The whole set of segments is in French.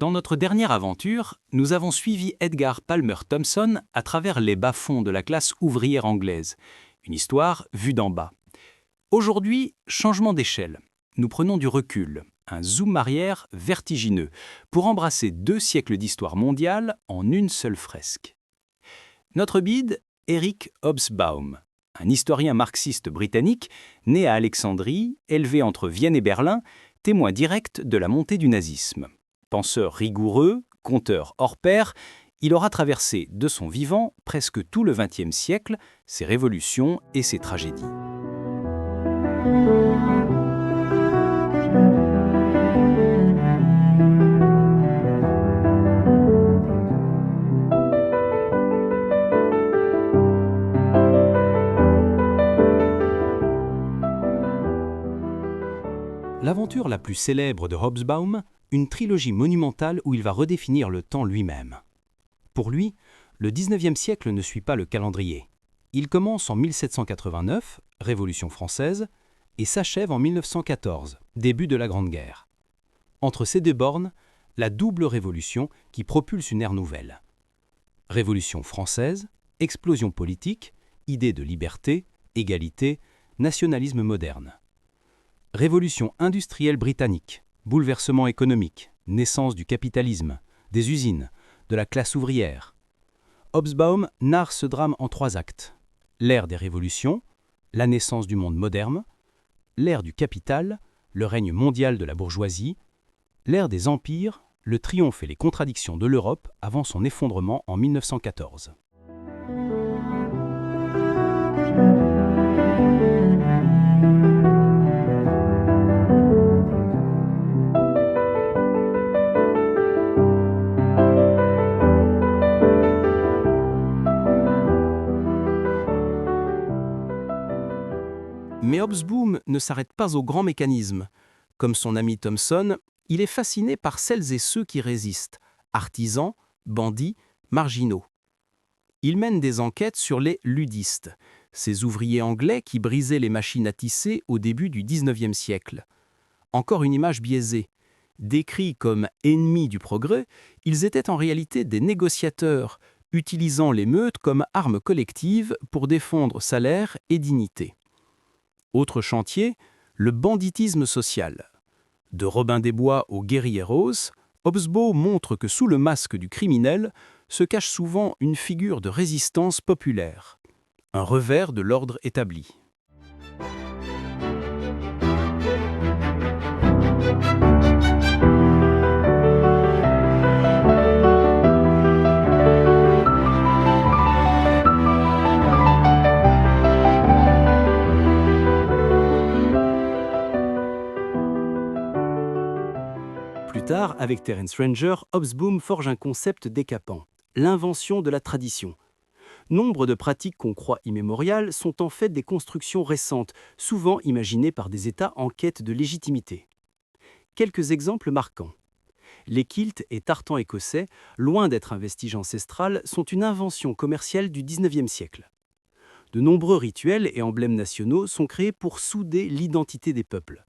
Dans notre dernière aventure, nous avons suivi Edgar Palmer Thompson à travers les bas-fonds de la classe ouvrière anglaise. Une histoire vue d'en bas. Aujourd'hui, changement d'échelle. Nous prenons du recul, un zoom arrière vertigineux, pour embrasser 2 siècles d'histoire mondiale en une seule fresque. Notre guide, Eric Hobsbawm, un historien marxiste britannique, né à Alexandrie, élevé entre Vienne et Berlin, témoin direct de la montée du nazisme. Penseur rigoureux, conteur hors pair, il aura traversé de son vivant presque tout le XXe siècle, ses révolutions et ses tragédies. L'aventure la plus célèbre de Hobsbawm, une trilogie monumentale où il va redéfinir le temps lui-même. Pour lui, le XIXe siècle ne suit pas le calendrier. Il commence en 1789, Révolution française, et s'achève en 1914, début de la Grande Guerre. Entre ces 2 bornes, la double révolution qui propulse une ère nouvelle. Révolution française, explosion politique, idée de liberté, égalité, nationalisme moderne. Révolution industrielle britannique, bouleversement économique, naissance du capitalisme, des usines, de la classe ouvrière. Hobsbawm narre ce drame en 3 actes. L'ère des révolutions, la naissance du monde moderne, l'ère du capital, le règne mondial de la bourgeoisie, l'ère des empires, le triomphe et les contradictions de l'Europe avant son effondrement en 1914. Mais Hobsbawm ne s'arrête pas aux grands mécanismes. Comme son ami Thomson, il est fasciné par celles et ceux qui résistent, artisans, bandits, marginaux. Il mène des enquêtes sur les ludistes, ces ouvriers anglais qui brisaient les machines à tisser au début du XIXe siècle. Encore une image biaisée. Décrits comme ennemis du progrès, ils étaient en réalité des négociateurs, utilisant l'émeute comme arme collective pour défendre salaire et dignité. Autre chantier, le banditisme social. De Robin des Bois aux guerrilleros, Hobsbawm montre que sous le masque du criminel se cache souvent une figure de résistance populaire, un revers de l'ordre établi. Plus tard, avec Terence Ranger, Hobsbawm forge un concept décapant, l'invention de la tradition. Nombre de pratiques qu'on croit immémoriales sont en fait des constructions récentes, souvent imaginées par des États en quête de légitimité. Quelques exemples marquants. Les kilts et tartans écossais, loin d'être un vestige ancestral, sont une invention commerciale du XIXe siècle. De nombreux rituels et emblèmes nationaux sont créés pour souder l'identité des peuples.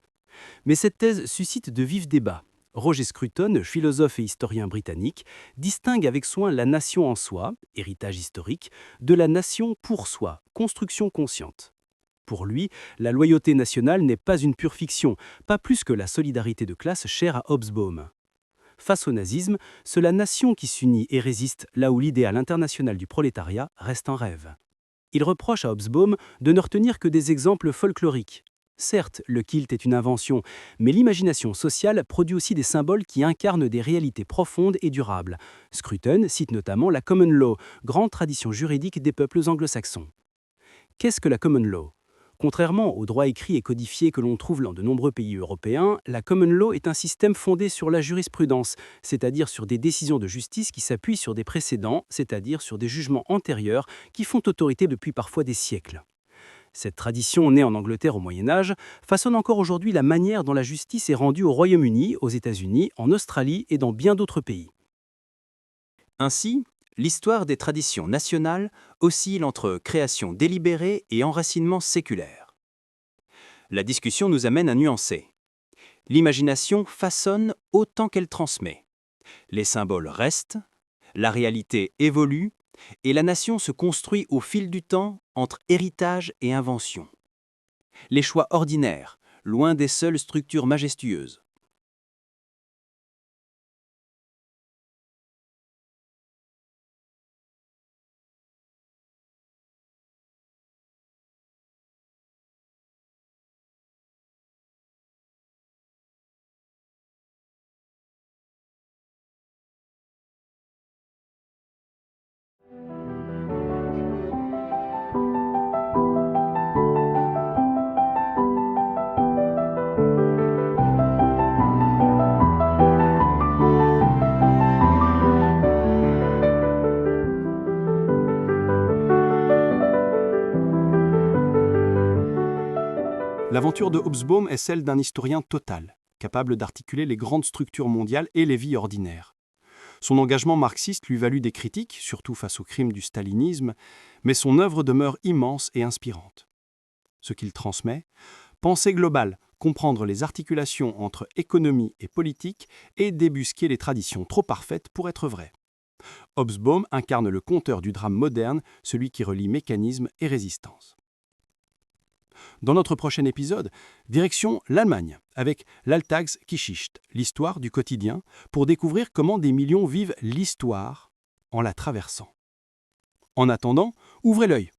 Mais cette thèse suscite de vifs débats. Roger Scruton, philosophe et historien britannique, distingue avec soin la nation en soi, héritage historique, de la nation pour soi, construction consciente. Pour lui, la loyauté nationale n'est pas une pure fiction, pas plus que la solidarité de classe chère à Hobsbawm. Face au nazisme, c'est la nation qui s'unit et résiste là où l'idéal international du prolétariat reste un rêve. Il reproche à Hobsbawm de ne retenir que des exemples folkloriques. Certes, le kilt est une invention, mais l'imagination sociale produit aussi des symboles qui incarnent des réalités profondes et durables. Scruton cite notamment la common law, grande tradition juridique des peuples anglo-saxons. Qu'est-ce que la common law ? Contrairement au droit écrit et codifié que l'on trouve dans de nombreux pays européens, la common law est un système fondé sur la jurisprudence, c'est-à-dire sur des décisions de justice qui s'appuient sur des précédents, c'est-à-dire sur des jugements antérieurs qui font autorité depuis parfois des siècles. Cette tradition, née en Angleterre au Moyen-Âge, façonne encore aujourd'hui la manière dont la justice est rendue au Royaume-Uni, aux États-Unis, en Australie et dans bien d'autres pays. Ainsi, l'histoire des traditions nationales oscille entre création délibérée et enracinement séculaire. La discussion nous amène à nuancer. L'imagination façonne autant qu'elle transmet. Les symboles restent, la réalité évolue, et la nation se construit au fil du temps entre héritage et invention. Les choix ordinaires, loin des seules structures majestueuses. L'aventure de Hobsbawm est celle d'un historien total, capable d'articuler les grandes structures mondiales et les vies ordinaires. Son engagement marxiste lui valut des critiques, surtout face aux crimes du stalinisme, mais son œuvre demeure immense et inspirante. Ce qu'il transmet, penser globale, comprendre les articulations entre économie et politique et débusquer les traditions trop parfaites pour être vraies. Hobsbawm incarne le conteur du drame moderne, celui qui relie mécanisme et résistance. Dans notre prochain épisode, direction l'Allemagne, avec l'Alltagsgeschichte, l'histoire du quotidien, pour découvrir comment des millions vivent l'histoire en la traversant. En attendant, ouvrez l'œil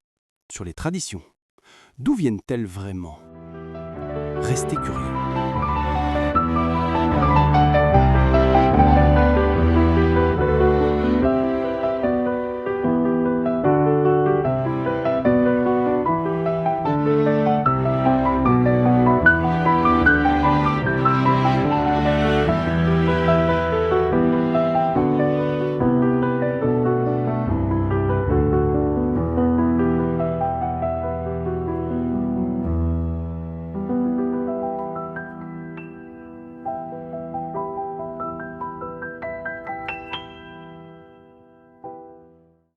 sur les traditions. D'où viennent-elles vraiment ? Restez curieux.